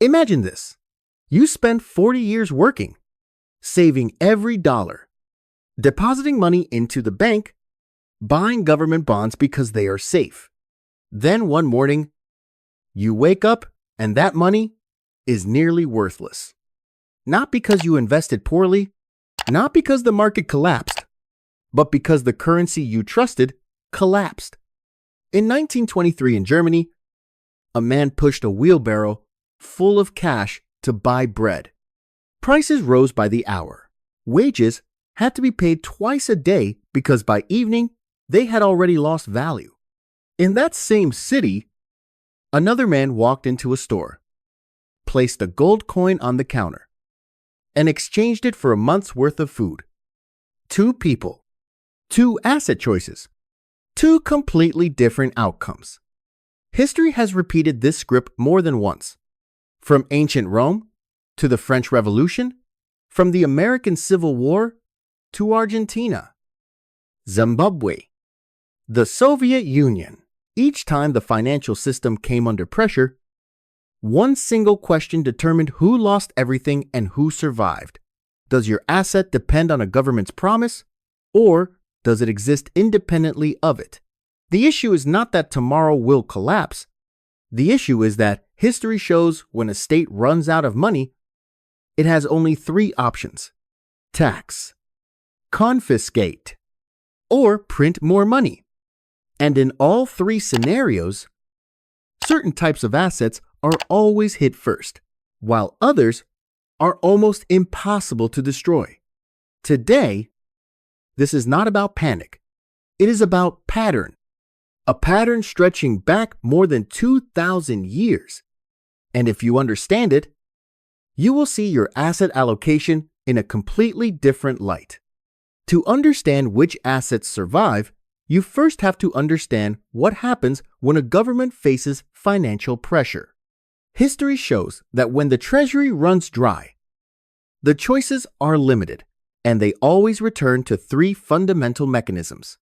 Imagine this. You spend 40 years working, saving every dollar, depositing money into the bank, buying government bonds because they are safe. Then one morning, you wake up and that money is nearly worthless. Not because you invested poorly, not because the market collapsed, but because the currency you trusted collapsed. In 1923 in Germany, a man pushed a wheelbarrow full of cash to buy bread. Prices rose by the hour. Wages had to be paid twice a day because by evening, they had already lost value. In that same city, another man walked into a store, placed a gold coin on the counter, and exchanged it for a month's worth of food. Two people, two asset choices, two completely different outcomes. History has repeated this script more than once. From ancient Rome to the French Revolution, from the American Civil War to Argentina, Zimbabwe, the Soviet Union. Each time the financial system came under pressure, one single question determined who lost everything and who survived. Does your asset depend on a government's promise, or does it exist independently of it? The issue is not that tomorrow will collapse. The issue is that history shows when a state runs out of money, it has only three options: tax, confiscate, or print more money. And in all three scenarios, certain types of assets are always hit first, while others are almost impossible to destroy. Today, this is not about panic. It is about pattern. A pattern stretching back more than 2,000 years. And if you understand it, you will see your asset allocation in a completely different light. To understand which assets survive, you first have to understand what happens when a government faces financial pressure. History shows that when the treasury runs dry, the choices are limited, and they always return to three fundamental mechanisms.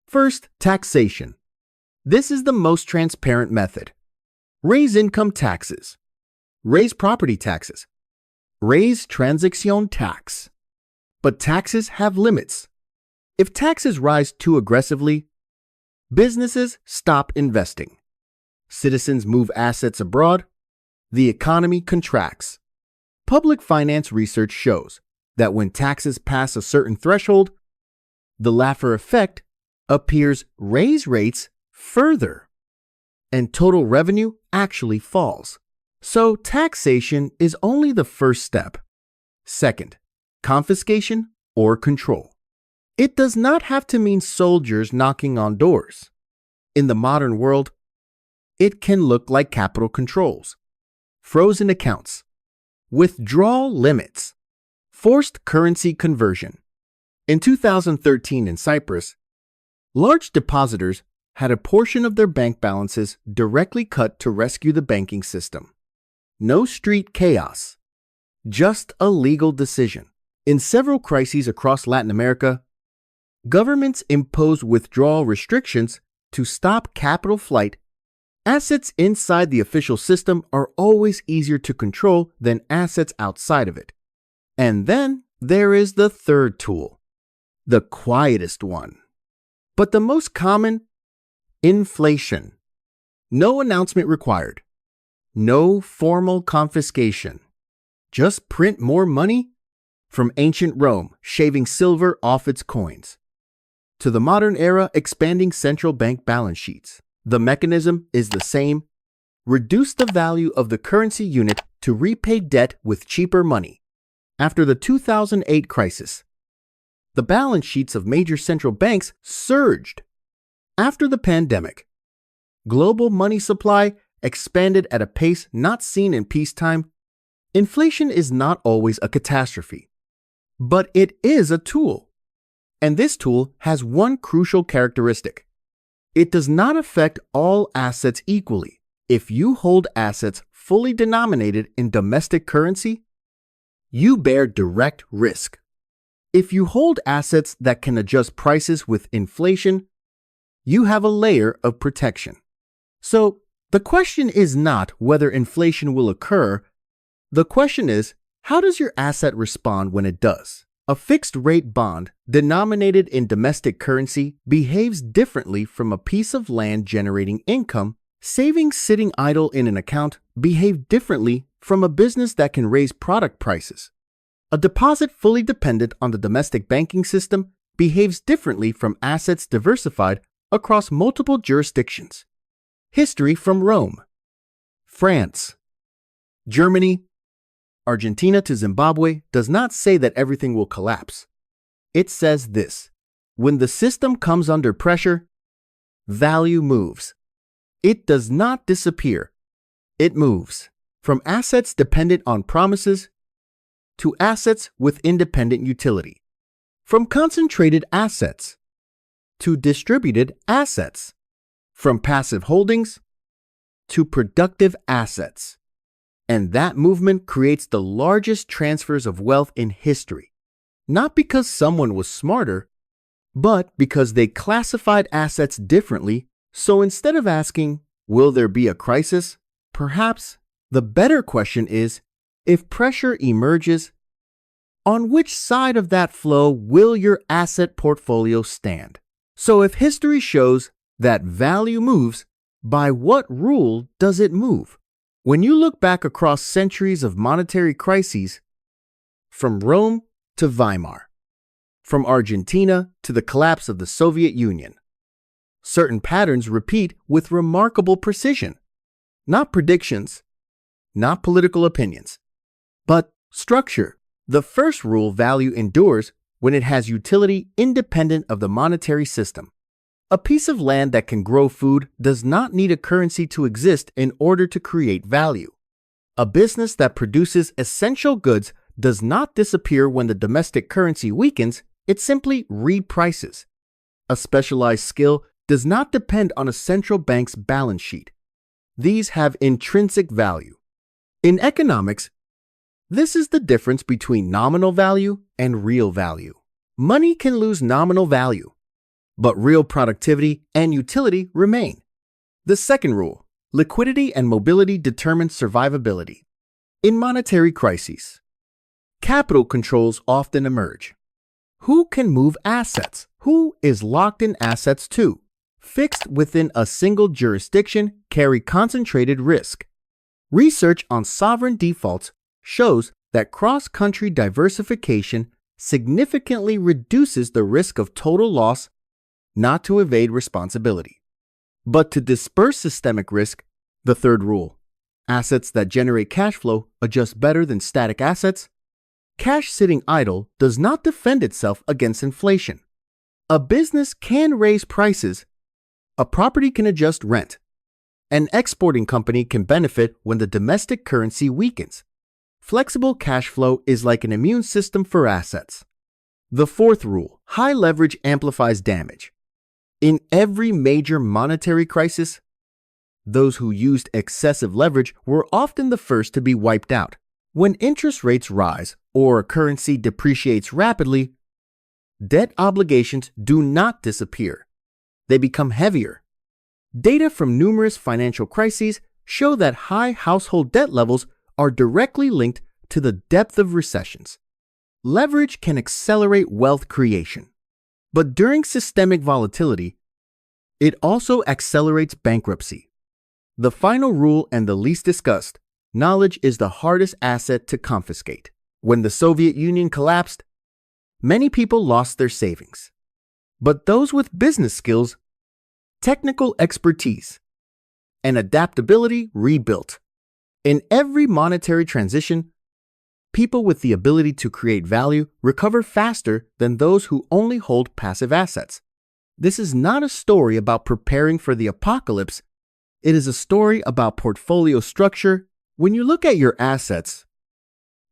First, taxation. This is the most transparent method. Raise income taxes. Raise property taxes. Raise transaction tax. But taxes have limits. If taxes rise too aggressively, businesses stop investing. Citizens move assets abroad. The economy contracts. Public finance research shows that when taxes pass a certain threshold, the Laffer effect appears raise rates further, and total revenue actually falls. So taxation is only the first step. Second, confiscation or control. It does not have to mean soldiers knocking on doors. In the modern world, it can look like capital controls, frozen accounts, withdrawal limits, forced currency conversion. In 2013 in Cyprus, large depositors had a portion of their bank balances directly cut to rescue the banking system. No street chaos, just a legal decision. In several crises across Latin America, governments impose withdrawal restrictions to stop capital flight. Assets inside the official system are always easier to control than assets outside of it. And then there is the third tool, the quietest one, but the most common: inflation. No announcement required. No formal confiscation. Just print more money. From ancient Rome, shaving silver off its coins, to the modern era, expanding central bank balance sheets. The mechanism is the same. Reduce the value of the currency unit to repay debt with cheaper money. After the 2008 crisis, the balance sheets of major central banks surged. After the pandemic, global money supply expanded at a pace not seen in peacetime. Inflation is not always a catastrophe, but it is a tool. And this tool has one crucial characteristic. It does not affect all assets equally. If you hold assets fully denominated in domestic currency, you bear direct risk. If you hold assets that can adjust prices with inflation, you have a layer of protection. So, the question is not whether inflation will occur, The question is, how does your asset respond when it does? A fixed-rate bond denominated in domestic currency behaves differently from a piece of land generating income. Savings sitting idle in an account behave differently from a business that can raise product prices. A deposit fully dependent on the domestic banking system behaves differently from assets diversified across multiple jurisdictions. History from Rome, France, Germany, Argentina to Zimbabwe does not say that everything will collapse. It says this: when the system comes under pressure, value moves. It does not disappear. It moves from assets dependent on promises to assets with independent utility, from concentrated assets to distributed assets, from passive holdings to productive assets. And that movement creates the largest transfers of wealth in history, not because someone was smarter, but because they classified assets differently. So instead of asking, will there be a crisis? Perhaps the better question is, if pressure emerges, on which side of that flow will your asset portfolio stand? So if history shows that value moves, by what rule does it move? When you look back across centuries of monetary crises, from Rome to Weimar, from Argentina to the collapse of the Soviet Union, certain patterns repeat with remarkable precision. Not predictions, not political opinions, but structure. The first rule, value endures when it has utility independent of the monetary system. A piece of land that can grow food does not need a currency to exist in order to create value. A business that produces essential goods does not disappear when the domestic currency weakens, it simply reprices. A specialized skill does not depend on a central bank's balance sheet. These have intrinsic value. In economics, this is the difference between nominal value and real value. Money can lose nominal value, but real productivity and utility remain. The second rule, liquidity and mobility determine survivability. In monetary crises, capital controls often emerge. Who can move assets? Who is locked in assets too? Fixed within a single jurisdiction carry concentrated risk. Research on sovereign defaults shows that cross-country diversification significantly reduces the risk of total loss, not to evade responsibility, but to disperse systemic risk. The third rule, assets that generate cash flow adjust better than static assets. Cash sitting idle does not defend itself against inflation. A business can raise prices. A property can adjust rent. An exporting company can benefit when the domestic currency weakens. Flexible cash flow is like an immune system for assets. The fourth rule, high leverage amplifies damage. In every major monetary crisis, those who used excessive leverage were often the first to be wiped out. When interest rates rise or a currency depreciates rapidly, debt obligations do not disappear. They become heavier. Data from numerous financial crises show that high household debt levels are directly linked to the depth of recessions. Leverage can accelerate wealth creation, but during systemic volatility, it also accelerates bankruptcy. The final rule and the least discussed, knowledge is the hardest asset to confiscate. When the Soviet Union collapsed, many people lost their savings. But those with business skills, technical expertise, and adaptability rebuilt. In every monetary transition, people with the ability to create value recover faster than those who only hold passive assets. This is not a story about preparing for the apocalypse. It is a story about portfolio structure. When you look at your assets,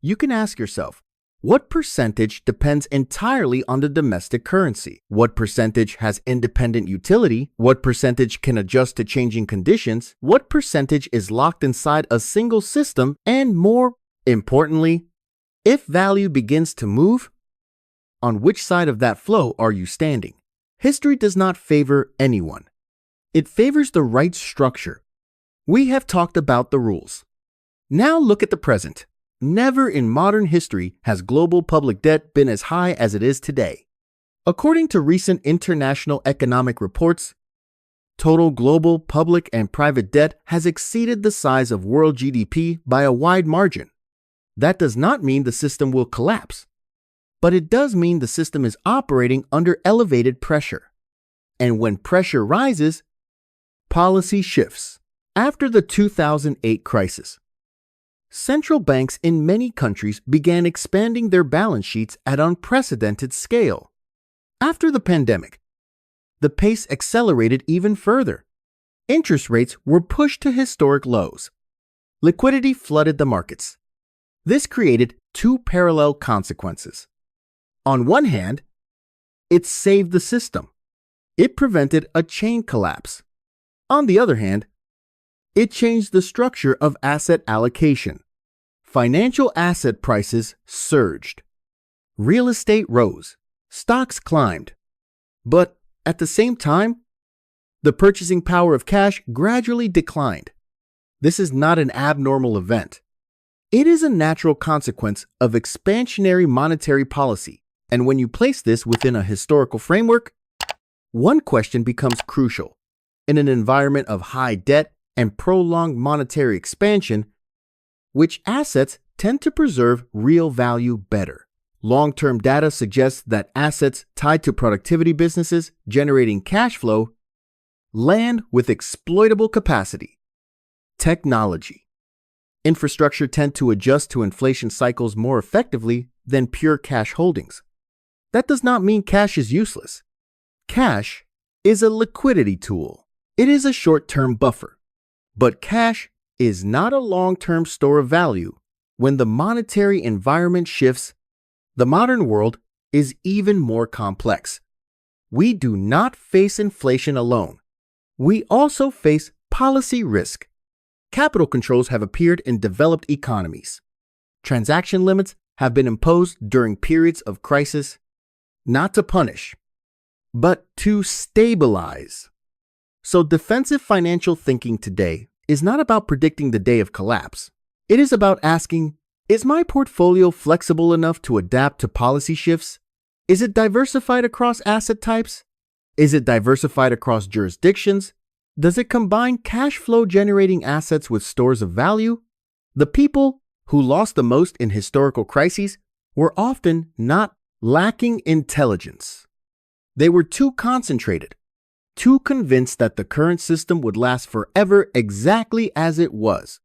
you can ask yourself, what percentage depends entirely on the domestic currency? What percentage has independent utility? What percentage can adjust to changing conditions? What percentage is locked inside a single system? And more importantly, if value begins to move, on which side of that flow are you standing? History does not favor anyone. It favors the right structure. We have talked about the rules. Now look at the present. Never in modern history has global public debt been as high as it is today. According to recent international economic reports, total global public and private debt has exceeded the size of world GDP by a wide margin. That does not mean the system will collapse, but it does mean the system is operating under elevated pressure. And when pressure rises, policy shifts. After the 2008 crisis, central banks in many countries began expanding their balance sheets at unprecedented scale. After the pandemic, the pace accelerated even further. Interest rates were pushed to historic lows. Liquidity flooded the markets. This created two parallel consequences. On one hand, it saved the system. It prevented a chain collapse. On the other hand, it changed the structure of asset allocation. Financial asset prices surged. Real estate rose. Stocks climbed. But at the same time, the purchasing power of cash gradually declined. This is not an abnormal event. It is a natural consequence of expansionary monetary policy. And when you place this within a historical framework, one question becomes crucial. In an environment of high debt and prolonged monetary expansion, which assets tend to preserve real value better? Long-term data suggests that assets tied to productivity businesses generating cash flow land with exploitable capacity. Technology. Infrastructure tend to adjust to inflation cycles more effectively than pure cash holdings. That does not mean cash is useless. Cash is a liquidity tool. It is a short-term buffer. But cash is not a long-term store of value. When the monetary environment shifts, the modern world is even more complex. We do not face inflation alone. We also face policy risk. Capital controls have appeared in developed economies. Transaction limits have been imposed during periods of crisis, not to punish, but to stabilize. So defensive financial thinking today is not about predicting the day of collapse. It is about asking, is my portfolio flexible enough to adapt to policy shifts? Is it diversified across asset types? Is it diversified across jurisdictions? Does it combine cash flow generating assets with stores of value? The people who lost the most in historical crises were often not lacking intelligence. They were too concentrated, too convinced that the current system would last forever exactly as it was.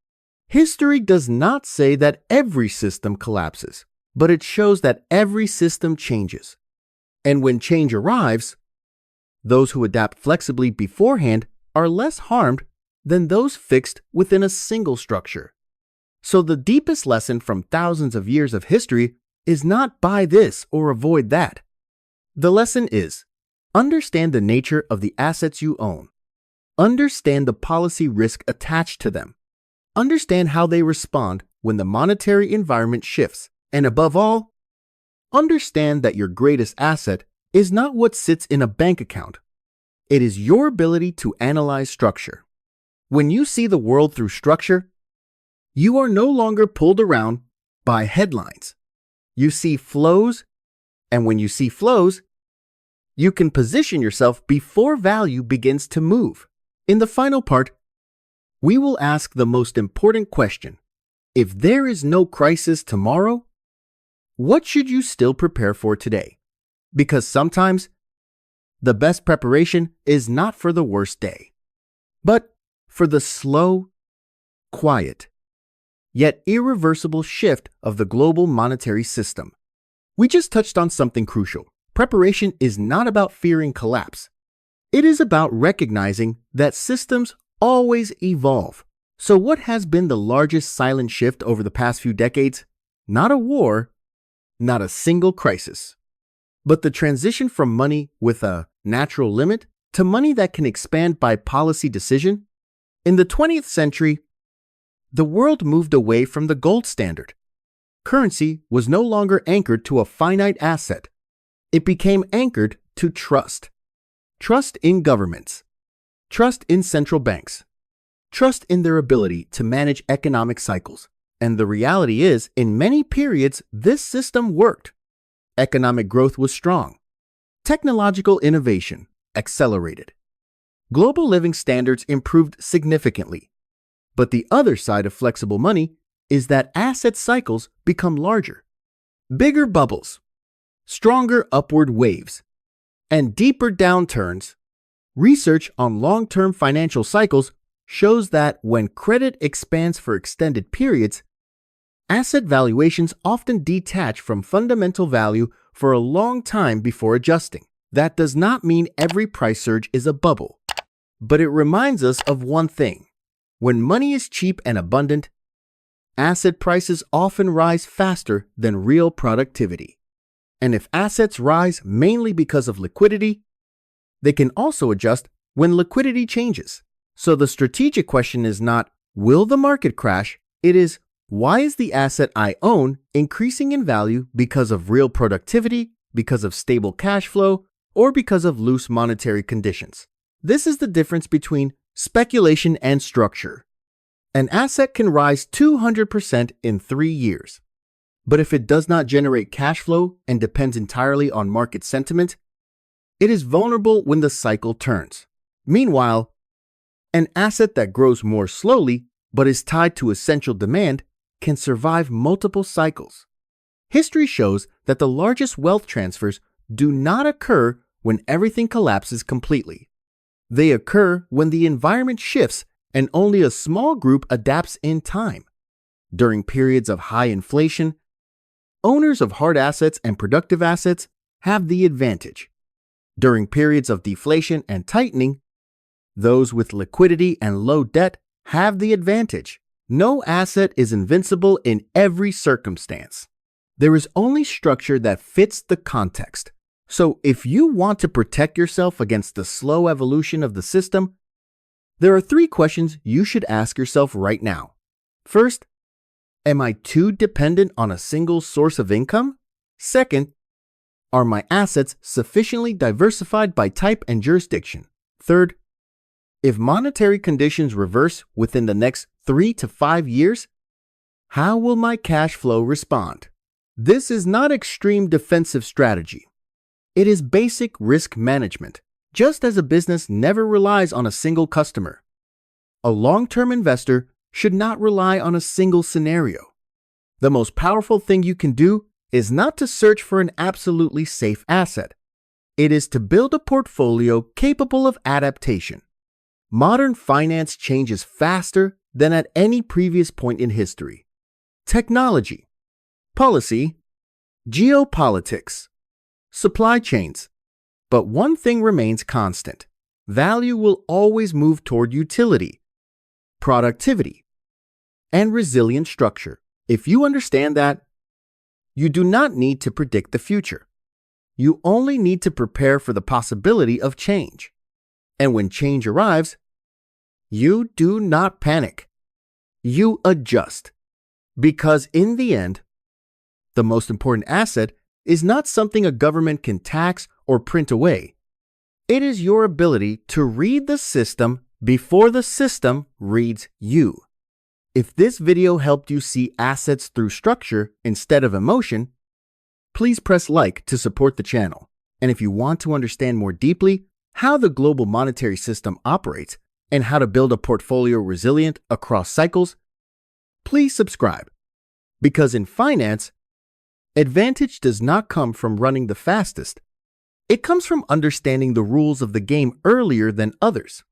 History does not say that every system collapses, but it shows that every system changes. And when change arrives, those who adapt flexibly beforehand are less harmed than those fixed within a single structure. So the deepest lesson from thousands of years of history is not buy this or avoid that. The lesson is, understand the nature of the assets you own. Understand the policy risk attached to them. Understand how they respond when the monetary environment shifts. And above all, understand that your greatest asset is not what sits in a bank account. It is your ability to analyze structure. When you see the world through structure, you are no longer pulled around by headlines. You see flows, and when you see flows, you can position yourself before value begins to move. In the final part, we will ask the most important question. If there is no crisis tomorrow, what should you still prepare for today? Because sometimes the best preparation is not for the worst day, but for the slow, quiet, yet irreversible shift of the global monetary system. We just touched on something crucial. Preparation is not about fearing collapse. It is about recognizing that systems always evolve. So what has been the largest silent shift over the past few decades? Not a war, not a single crisis, but the transition from money with a natural limit to money that can expand by policy decision. In the 20th century, the world moved away from the gold standard. Currency was no longer anchored to a finite asset. It became anchored to trust. Trust in governments. Trust in central banks. Trust in their ability to manage economic cycles. And the reality is, in many periods, this system worked. Economic growth was strong. Technological innovation accelerated. Global living standards improved significantly. But the other side of flexible money is that asset cycles become larger. Bigger bubbles, stronger upward waves, and deeper downturns. Research on long-term financial cycles shows that when credit expands for extended periods, asset valuations often detach from fundamental value for a long time before adjusting. That does not mean every price surge is a bubble, but it reminds us of one thing. When money is cheap and abundant, asset prices often rise faster than real productivity. And if assets rise mainly because of liquidity, they can also adjust when liquidity changes. So the strategic question is not, will the market crash? It is, why is the asset I own increasing in value because of real productivity, because of stable cash flow, or because of loose monetary conditions? This is the difference between speculation and structure. An asset can rise 200% in 3 years. But if it does not generate cash flow and depends entirely on market sentiment, it is vulnerable when the cycle turns. Meanwhile, an asset that grows more slowly but is tied to essential demand can survive multiple cycles. History shows that the largest wealth transfers do not occur when everything collapses completely. They occur when the environment shifts and only a small group adapts in time. During periods of high inflation, owners of hard assets and productive assets have the advantage. During periods of deflation and tightening, those with liquidity and low debt have the advantage. No asset is invincible in every circumstance. There is only structure that fits the context. So if you want to protect yourself against the slow evolution of the system, there are 3 questions you should ask yourself right now. First, am I too dependent on a single source of income? Second, are my assets sufficiently diversified by type and jurisdiction? Third, if monetary conditions reverse within the next 3 to 5 years, how will my cash flow respond? This is not extreme defensive strategy. It is basic risk management. Just as a business never relies on a single customer, a long-term investor should not rely on a single scenario. The most powerful thing you can do is not to search for an absolutely safe asset. It is to build a portfolio capable of adaptation. Modern finance changes faster than at any previous point in history. Technology, policy, geopolitics, supply chains. But one thing remains constant. Value will always move toward utility, productivity, and resilient structure. If you understand that, you do not need to predict the future. You only need to prepare for the possibility of change. And when change arrives, you do not panic. You adjust. Because in the end, the most important asset is not something a government can tax or print away. It is your ability to read the system before the system reads you. If this video helped you see assets through structure instead of emotion, please press like to support the channel. And if you want to understand more deeply how the global monetary system operates and how to build a portfolio resilient across cycles, please subscribe. Because in finance, advantage does not come from running the fastest. It comes from understanding the rules of the game earlier than others.